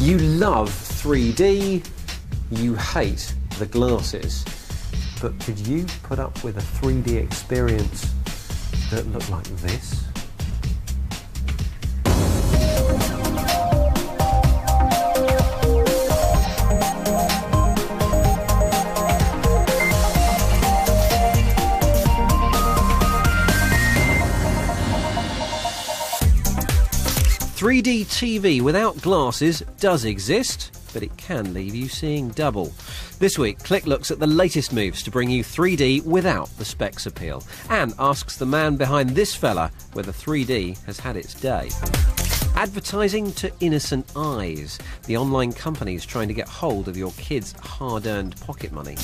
You love 3D, you hate the glasses. But could you put up with a 3D experience that looked like this? "3D TV without glasses does exist, but it can leave you seeing double." This week, Click looks at the latest moves to bring you 3D without the specs appeal, and asks the man behind this fella whether 3D has had its day. Advertising to innocent eyes. The online companies trying to get hold of your kids' hard-earned pocket money.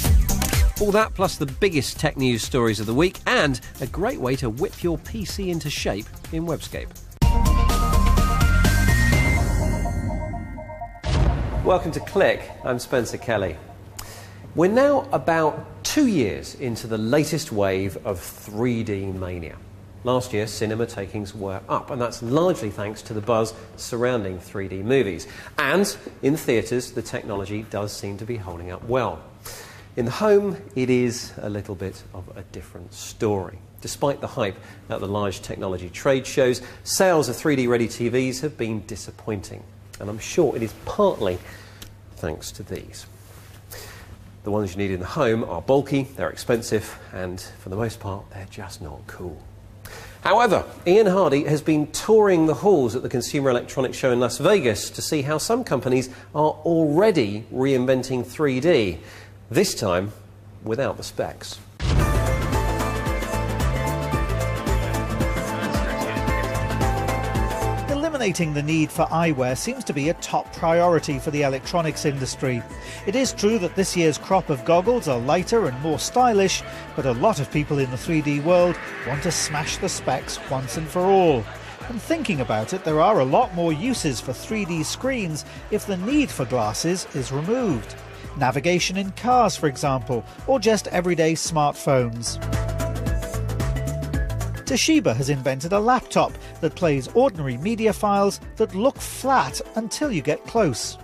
All that plus the biggest tech news stories of the week, and a great way to whip your PC into shape in Webscape. Welcome to Click, I'm Spencer Kelly. We're now about 2 years into the latest wave of 3D mania. Last year, cinema takings were up, and that's largely thanks to the buzz surrounding 3D movies. And in theatres, the technology does seem to be holding up well. In the home, it is a little bit of a different story. Despite the hype at the large technology trade shows, sales of 3D-ready TVs have been disappointing. And I'm sure it is partly thanks to these. The ones you need in the home are bulky, they're expensive, and for the most part, they're just not cool. However, Ian Hardy has been touring the halls at the Consumer Electronics Show in Las Vegas to see how some companies are already reinventing 3D, this time without the specs. Eliminating the need for eyewear seems to be a top priority for the electronics industry. It is true that this year's crop of goggles are lighter and more stylish, but a lot of people in the 3D world want to smash the specs once and for all. And thinking about it, there are a lot more uses for 3D screens if the need for glasses is removed. Navigation in cars, for example, or just everyday smartphones. Toshiba has invented a laptop that plays ordinary media files that look flat until you get close.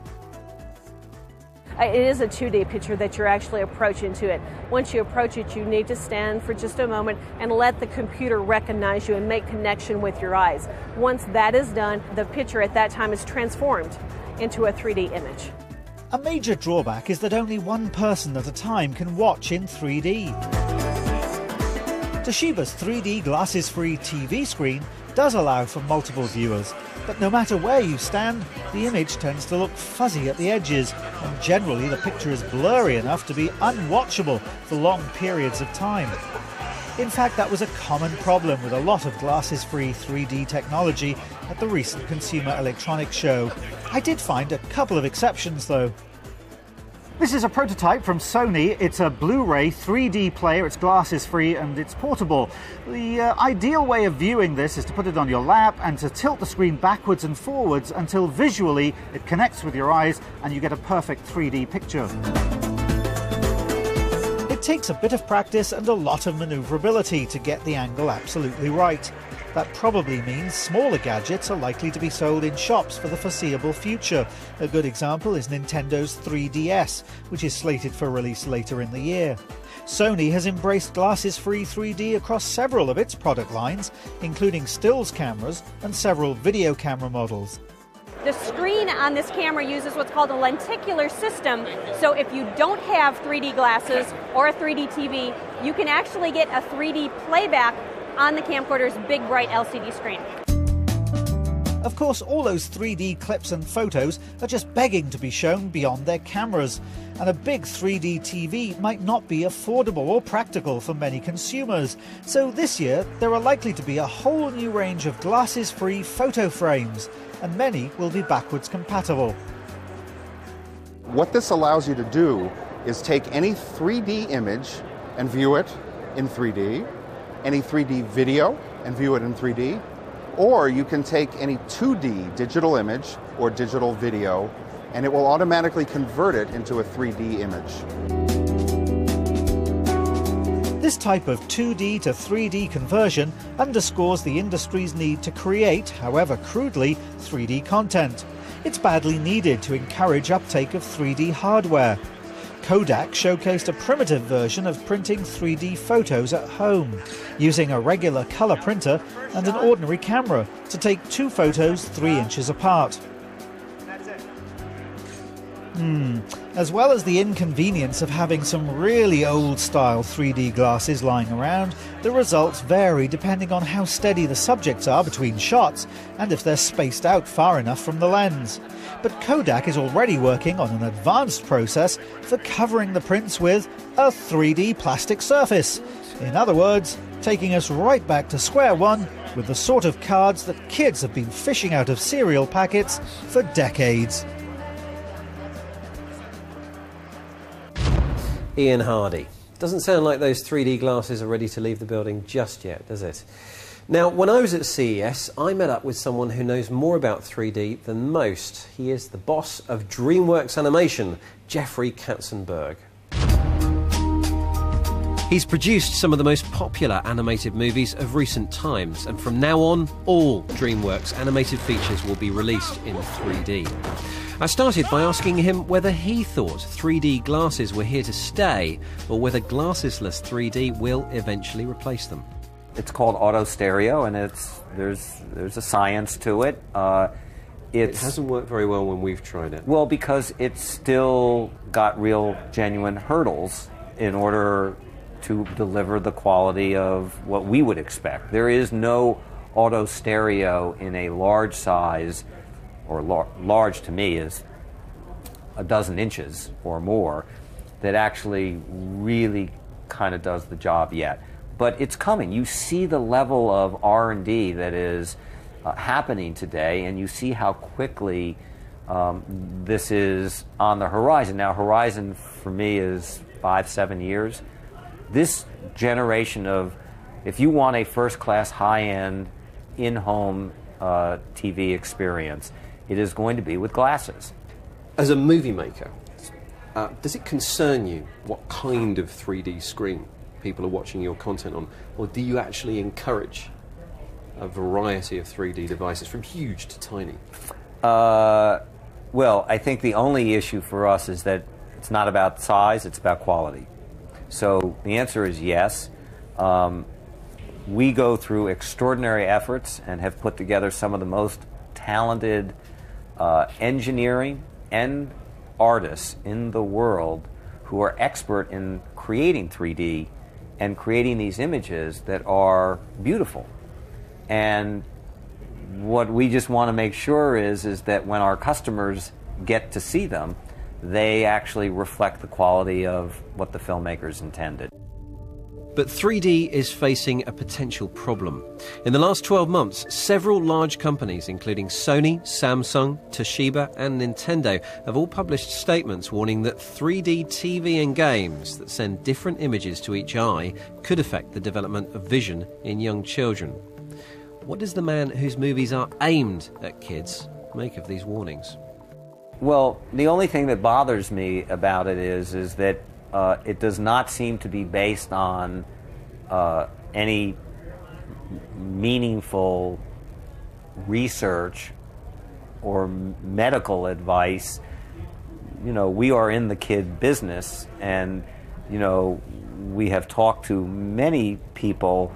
It is a 2D picture that you're actually approaching to it. Once you approach it, you need to stand for just a moment and let the computer recognize you and make connection with your eyes. Once that is done, the picture at that time is transformed into a 3D image. A major drawback is that only one person at a time can watch in 3D. Toshiba's 3D glasses-free TV screen does allow for multiple viewers, but no matter where you stand, the image tends to look fuzzy at the edges, and generally the picture is blurry enough to be unwatchable for long periods of time. In fact, that was a common problem with a lot of glasses-free 3D technology at the recent Consumer Electronics Show. I did find a couple of exceptions, though. This is a prototype from Sony. It's a Blu-ray 3D player. It's glasses-free and it's portable. The ideal way of viewing this is to put it on your lap and to tilt the screen backwards and forwards until visually it connects with your eyes and you get a perfect 3D picture. It takes a bit of practice and a lot of maneuverability to get the angle absolutely right. That probably means smaller gadgets are likely to be sold in shops for the foreseeable future. A good example is Nintendo's 3DS, which is slated for release later in the year. Sony has embraced glasses-free 3D across several of its product lines, including stills cameras and several video camera models. The screen on this camera uses what's called a lenticular system, so if you don't have 3D glasses or a 3D TV, you can actually get a 3D playback on the camcorder's big bright LCD screen. Of course, all those 3D clips and photos are just begging to be shown beyond their cameras, and a big 3D TV might not be affordable or practical for many consumers. So this year, there are likely to be a whole new range of glasses-free photo frames, and many will be backwards compatible. What this allows you to do is take any 3D image and view it in 3D, any 3D video and view it in 3D, or you can take any 2D digital image or digital video and it will automatically convert it into a 3D image. This type of 2D to 3D conversion underscores the industry's need to create, however crudely, 3D content. It's badly needed to encourage uptake of 3D hardware. Kodak showcased a primitive version of printing 3D photos at home, using a regular colour printer and an ordinary camera to take 2 photos 3 inches apart. As well as the inconvenience of having some really old-style 3D glasses lying around, the results vary depending on how steady the subjects are between shots and if they're spaced out far enough from the lens. But Kodak is already working on an advanced process for covering the prints with a 3D plastic surface. In other words, taking us right back to square one with the sort of cards that kids have been fishing out of cereal packets for decades. Ian Hardy. Doesn't sound like those 3D glasses are ready to leave the building just yet, does it? Now, when I was at CES, I met up with someone who knows more about 3D than most. He is the boss of DreamWorks Animation, Jeffrey Katzenberg. He's produced some of the most popular animated movies of recent times, and from now on, all DreamWorks animated features will be released in 3D. I started by asking him whether he thought 3D glasses were here to stay, or whether glassesless 3D will eventually replace them. It's called auto stereo, and there's a science to it. It hasn't worked very well when we've tried it. Well, because it's still got real, genuine hurdles in order to deliver the quality of what we would expect. There is no auto stereo in a large size, or large to me is a dozen inches or more, that actually really kind of does the job yet. But it's coming. You see the level of R&D that is happening today, and you see how quickly this is on the horizon. Now, horizon for me is 5-7 years. This generation of, if you want a first-class, high-end, in-home TV experience, it is going to be with glasses. As a movie maker, does it concern you what kind of 3D screen people are watching your content on, or do you actually encourage a variety of 3D devices from huge to tiny? Well, I think the only issue for us is that it's not about size, it's about quality. So the answer is yes. We go through extraordinary efforts and have put together some of the most talented engineering and artists in the world who are expert in creating 3D and creating these images that are beautiful. And what we just want to make sure is that when our customers get to see them, they actually reflect the quality of what the filmmakers intended. But 3D is facing a potential problem. In the last 12 months, several large companies, including Sony, Samsung, Toshiba and Nintendo, have all published statements warning that 3D TV and games that send different images to each eye could affect the development of vision in young children. What does the man whose movies are aimed at kids make of these warnings? Well, the only thing that bothers me about it is that it does not seem to be based on any meaningful research or medical advice. You know, we are in the kid business, and, you know, we have talked to many people,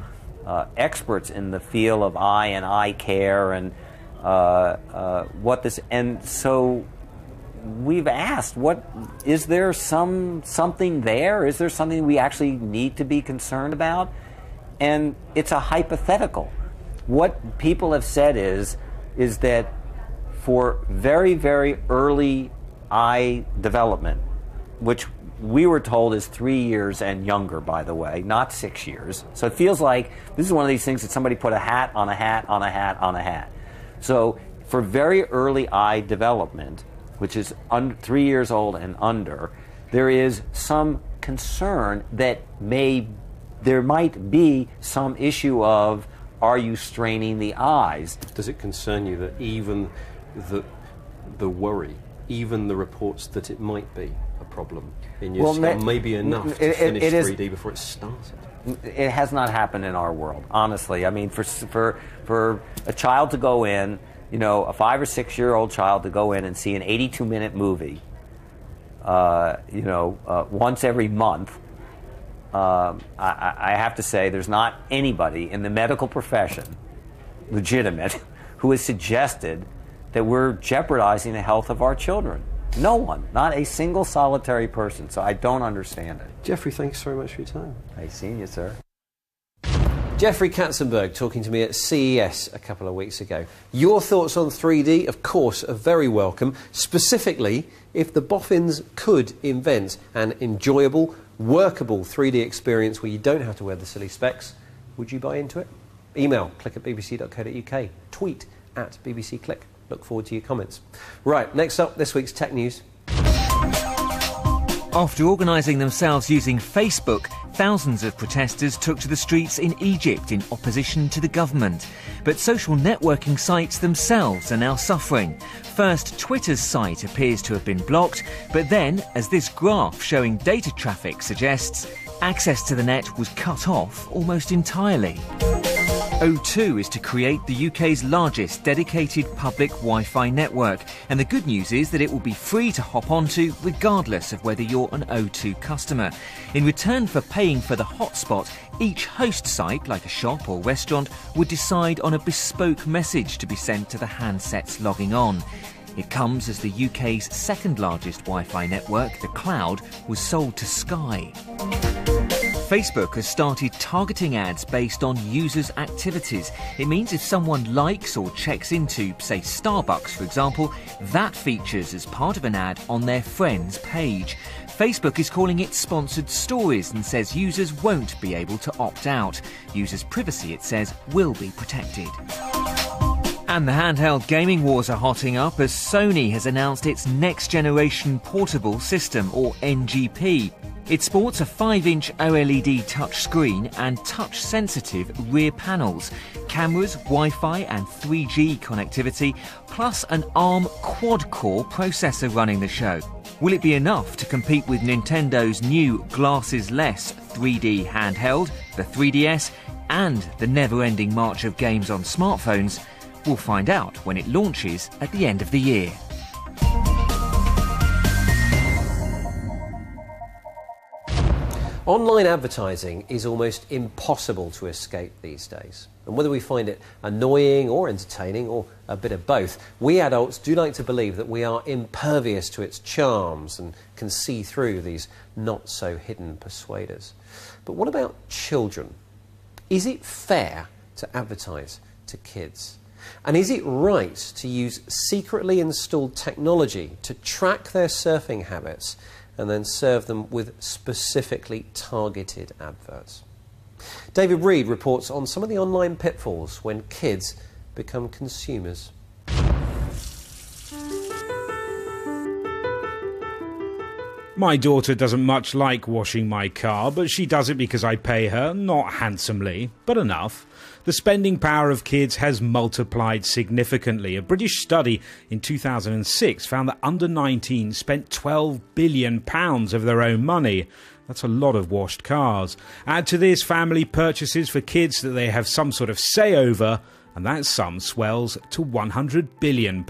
experts in the field of eye and eye care and what this, and so we've asked, what is there something there? Is there something we actually need to be concerned about? And it's a hypothetical. What people have said is that for very, very early eye development, which we were told is 3 years and younger, by the way, not 6 years. So it feels like this is one of these things that somebody put a hat on a hat on a hat on a hat. So for very early eye development, which is 3 years old and under, there is some concern that there might be some issue of, are you straining the eyes? Does it concern you that even the worry, even the reports that it might be a problem in your scale may be enough to finish 3D before it started? It has not happened in our world, honestly. I mean, for a child to go in You know, a 5 or 6 year old child to go in and see an 82-minute movie, once every month. I have to say, there's not anybody in the medical profession, legitimate, who has suggested that we're jeopardizing the health of our children. No one, not a single solitary person. So I don't understand it. Jeffrey, thanks very much for your time. Nice seeing you, sir. Jeffrey Katzenberg talking to me at CES a couple of weeks ago. Your thoughts on 3D, of course, are very welcome. Specifically, if the boffins could invent an enjoyable, workable 3D experience where you don't have to wear the silly specs, would you buy into it? Email click@bbc.co.uk, tweet @bbcclick. Look forward to your comments. Right, next up, this week's tech news. After organising themselves using Facebook, thousands of protesters took to the streets in Egypt in opposition to the government. But social networking sites themselves are now suffering. First, Twitter's site appears to have been blocked, but then, as this graph showing data traffic suggests, access to the net was cut off almost entirely. O2 is to create the UK's largest dedicated public Wi-Fi network, and the good news is that it will be free to hop onto regardless of whether you're an O2 customer. In return for paying for the hotspot, each host site, like a shop or restaurant, would decide on a bespoke message to be sent to the handsets logging on. It comes as the UK's second largest Wi-Fi network, the Cloud, was sold to Sky. Facebook has started targeting ads based on users' activities. It means if someone likes or checks into, say, Starbucks, for example, that features as part of an ad on their friends' page. Facebook is calling it sponsored stories and says users won't be able to opt out. Users' privacy, it says, will be protected. And the handheld gaming wars are hotting up as Sony has announced its next-generation portable system, or NGP. It sports a 5-inch OLED touchscreen and touch-sensitive rear panels, cameras, Wi-Fi and 3G connectivity, plus an ARM quad-core processor running the show. Will it be enough to compete with Nintendo's new glasses-less 3D handheld, the 3DS, and the never-ending march of games on smartphones? We'll find out when it launches at the end of the year. Online advertising is almost impossible to escape these days. And whether we find it annoying or entertaining or a bit of both, we adults do like to believe that we are impervious to its charms and can see through these not-so-hidden persuaders. But what about children? Is it fair to advertise to kids? And is it right to use secretly installed technology to track their surfing habits and then serve them with specifically targeted adverts? David Reed reports on some of the online pitfalls when kids become consumers. My daughter doesn't much like washing my car, but she does it because I pay her, not handsomely, but enough. The spending power of kids has multiplied significantly. A British study in 2006 found that under 19 spent £12 billion of their own money. That's a lot of washed cars. Add to this family purchases for kids that they have some sort of say over, and that sum swells to £100 billion.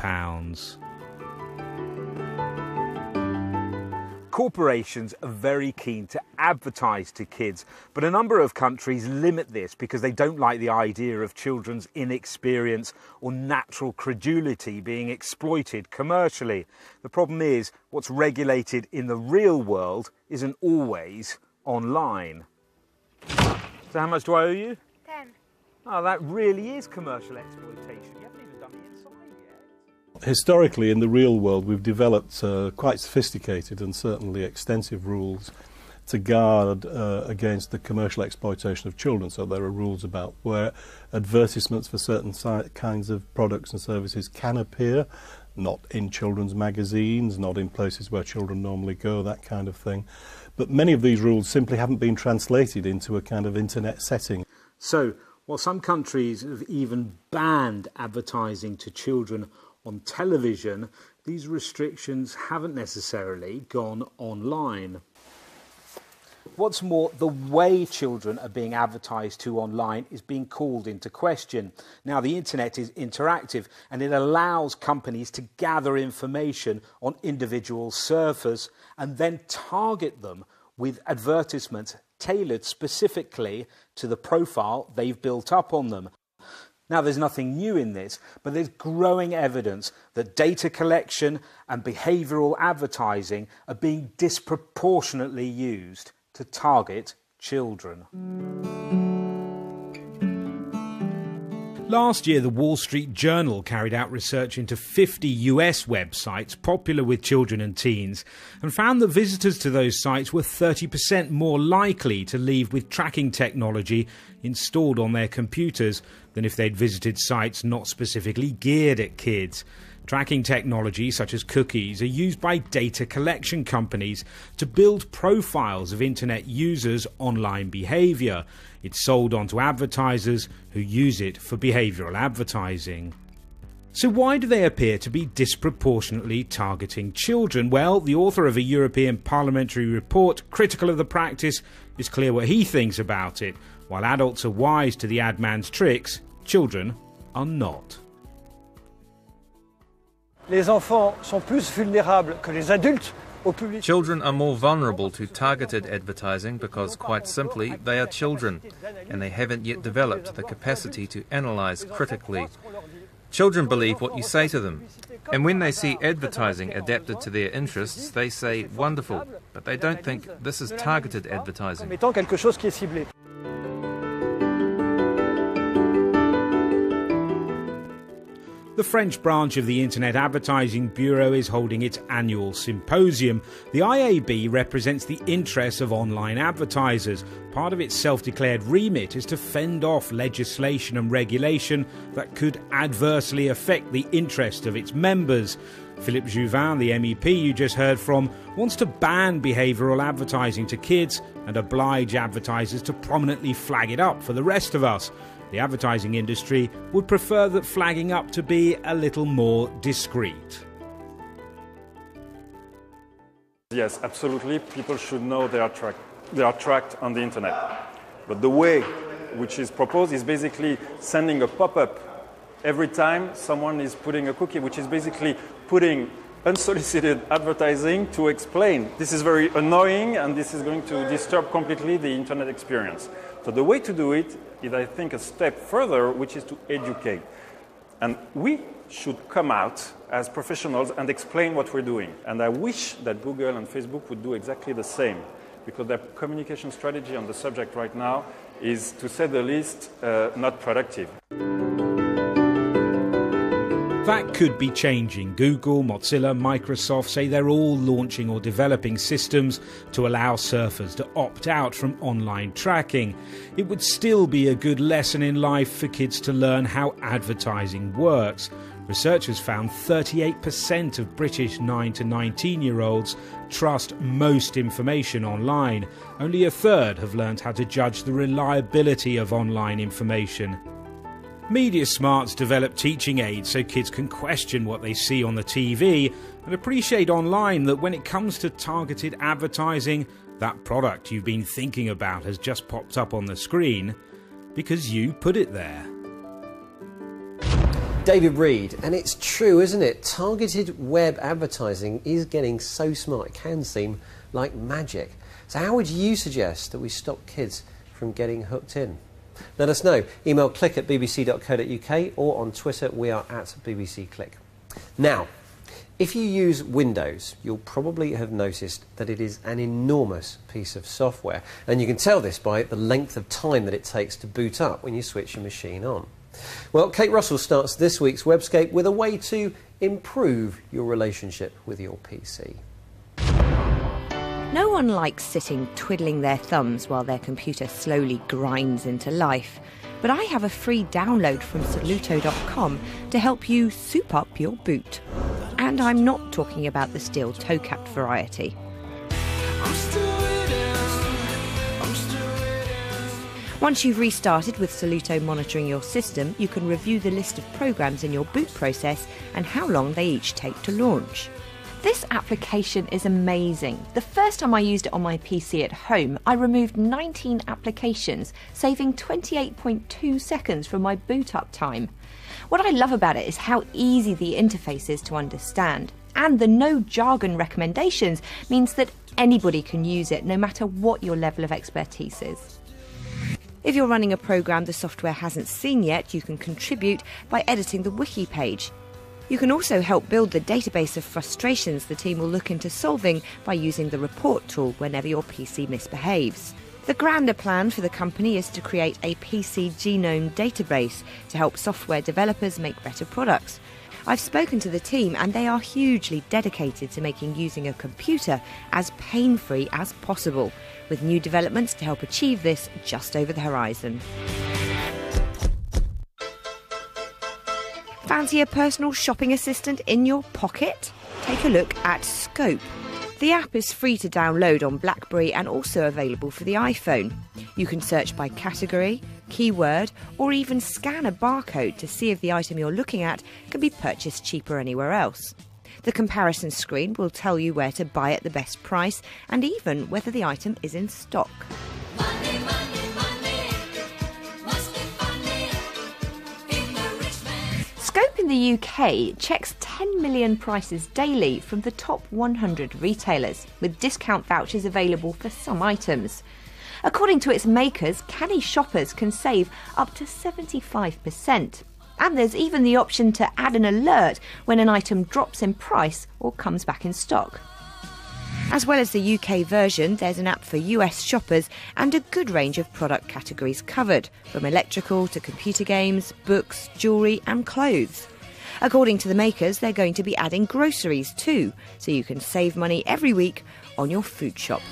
Corporations are very keen to advertise to kids, but a number of countries limit this because they don't like the idea of children's inexperience or natural credulity being exploited commercially. The problem is, what's regulated in the real world isn't always online. So how much do I owe you? 10. Oh, that really is commercial exploitation. You haven't even done the inside yet. Historically, in the real world, we've developed quite sophisticated and certainly extensive rules to guard against the commercial exploitation of children. So there are rules about where advertisements for certain kinds of products and services can appear, not in children's magazines, not in places where children normally go, that kind of thing. But many of these rules simply haven't been translated into a kind of internet setting. So, while some countries have even banned advertising to children on television, these restrictions haven't necessarily gone online. what's more, the way children are being advertised to online is being called into question. Now, the internet is interactive and it allows companies to gather information on individual surfers and then target them with advertisements tailored specifically to the profile they've built up on them. Now, there's nothing new in this, but there's growing evidence that data collection and behavioural advertising are being disproportionately used to target children. Last year, the Wall Street Journal carried out research into 50 US websites popular with children and teens and found that visitors to those sites were 30% more likely to leave with tracking technology installed on their computers than if they'd visited sites not specifically geared at kids. Tracking technology, such as cookies, are used by data collection companies to build profiles of internet users' online behaviour. It's sold on to advertisers who use it for behavioural advertising. So why do they appear to be disproportionately targeting children? Well, the author of a European parliamentary report critical of the practice is clear what he thinks about it. While adults are wise to the ad man's tricks, children are not. Les enfants sont plus vulnérables que les adultes au public. Children are more vulnerable to targeted advertising because, quite simply, they are children and they haven't yet developed the capacity to analyse critically. Children believe what you say to them, and when they see advertising adapted to their interests, they say, wonderful, but they don't think this is targeted advertising. Quelque chose qui est ciblé. The French branch of the Internet Advertising Bureau is holding its annual symposium. The IAB represents the interests of online advertisers. Part of its self-declared remit is to fend off legislation and regulation that could adversely affect the interest of its members. Philippe Juvin, the MEP you just heard from, wants to ban behavioural advertising to kids and oblige advertisers to prominently flag it up for the rest of us. The advertising industry would prefer that flagging up to be a little more discreet. Yes, absolutely. People should know they are tracked on the internet. But the way which is proposed is basically sending a pop-up every time someone is putting a cookie, which is basically putting unsolicited advertising to explain. This is very annoying and this is going to disturb completely the internet experience. So the way to do it is, I think, a step further, which is to educate. And we should come out as professionals and explain what we're doing. And I wish that Google and Facebook would do exactly the same, because their communication strategy on the subject right now is, to say the least, not productive. That could be changing. Google, Mozilla, Microsoft say they're all launching or developing systems to allow surfers to opt out from online tracking. It would still be a good lesson in life for kids to learn how advertising works. Researchers found 38% of British 9 to 19-year-olds trust most information online. Only a third have learned how to judge the reliability of online information. Media Smarts develop teaching aids so kids can question what they see on the TV and appreciate online that when it comes to targeted advertising, that product you've been thinking about has just popped up on the screen because you put it there. David Reed, and it's true, isn't it? Targeted web advertising is getting so smart it can seem like magic. So how would you suggest that we stop kids from getting hooked in? Let us know. Email click@bbc.co.uk or on Twitter we are at BBC Click. Now, if you use Windows, you'll probably have noticed that it is an enormous piece of software, and you can tell this by the length of time that it takes to boot up when you switch your machine on. Well, Kate Russell starts this week's Webscape with a way to improve your relationship with your PC. No one likes sitting twiddling their thumbs while their computer slowly grinds into life. But I have a free download from Soluto.com to help you soup up your boot. And I'm not talking about the steel toe-capped variety. Once you've restarted with Soluto monitoring your system, you can review the list of programs in your boot process and how long they each take to launch. This application is amazing. The first time I used it on my PC at home, I removed 19 applications, saving 28.2 seconds from my boot up time. What I love about it is how easy the interface is to understand, and the no jargon recommendations means that anybody can use it, no matter what your level of expertise is. If you're running a program the software hasn't seen yet, you can contribute by editing the wiki page. You can also help build the database of frustrations the team will look into solving by using the report tool whenever your PC misbehaves. The grander plan for the company is to create a PC genome database to help software developers make better products. I've spoken to the team and they are hugely dedicated to making using a computer as pain-free as possible, with new developments to help achieve this just over the horizon. Fancy a personal shopping assistant in your pocket? Take a look at Scope. The app is free to download on BlackBerry and also available for the iPhone. You can search by category, keyword, or even scan a barcode to see if the item you're looking at can be purchased cheaper anywhere else. The comparison screen will tell you where to buy at the best price and even whether the item is in stock. Scope in the UK checks 10 million prices daily from the top 100 retailers, with discount vouchers available for some items. According to its makers, canny shoppers can save up to 75%. And there's even the option to add an alert when an item drops in price or comes back in stock. As well as the UK version, there's an app for US shoppers and a good range of product categories covered, from electrical to computer games, books, jewellery and clothes. According to the makers, they're going to be adding groceries too, so you can save money every week on your food shop.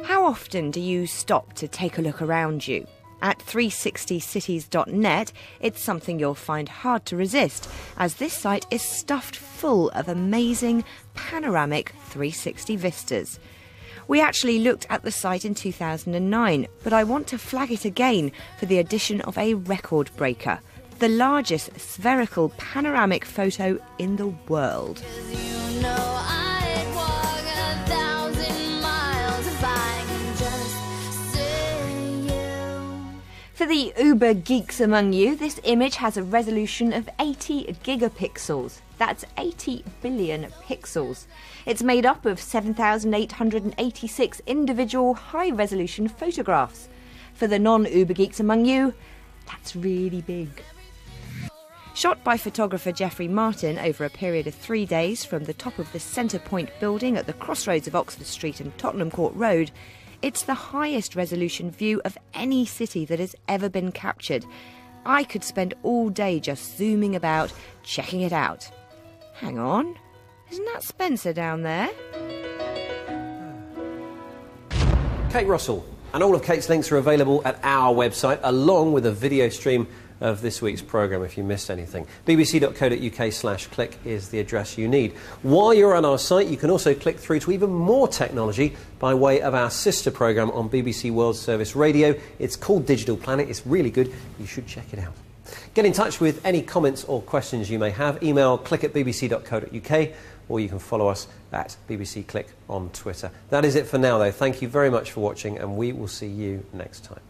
How often do you stop to take a look around you? At 360cities.net, it's something you'll find hard to resist, as this site is stuffed full of amazing panoramic 360 vistas. We actually looked at the site in 2009, but I want to flag it again for the addition of a record breaker, the largest spherical panoramic photo in the world. For the uber geeks among you, this image has a resolution of 80 gigapixels. That's 80 billion pixels. It's made up of 7,886 individual high-resolution photographs. For the non-uber geeks among you, that's really big. Shot by photographer Geoffrey Martin over a period of 3 days from the top of the Centre Point building at the crossroads of Oxford Street and Tottenham Court Road, it's the highest resolution view of any city that has ever been captured. I could spend all day just zooming about, checking it out. Hang on, isn't that Spencer down there? Kate Russell, and all of Kate's links are available at our website, along with a video stream of this week's programme if you missed anything. bbc.co.uk/click is the address you need. While you're on our site, you can also click through to even more technology by way of our sister programme on BBC World Service Radio. It's called Digital Planet. It's really good. You should check it out. Get in touch with any comments or questions you may have. Email click@bbc.co.uk, or you can follow us at BBC Click on Twitter. That is it for now, though. Thank you very much for watching, and we will see you next time.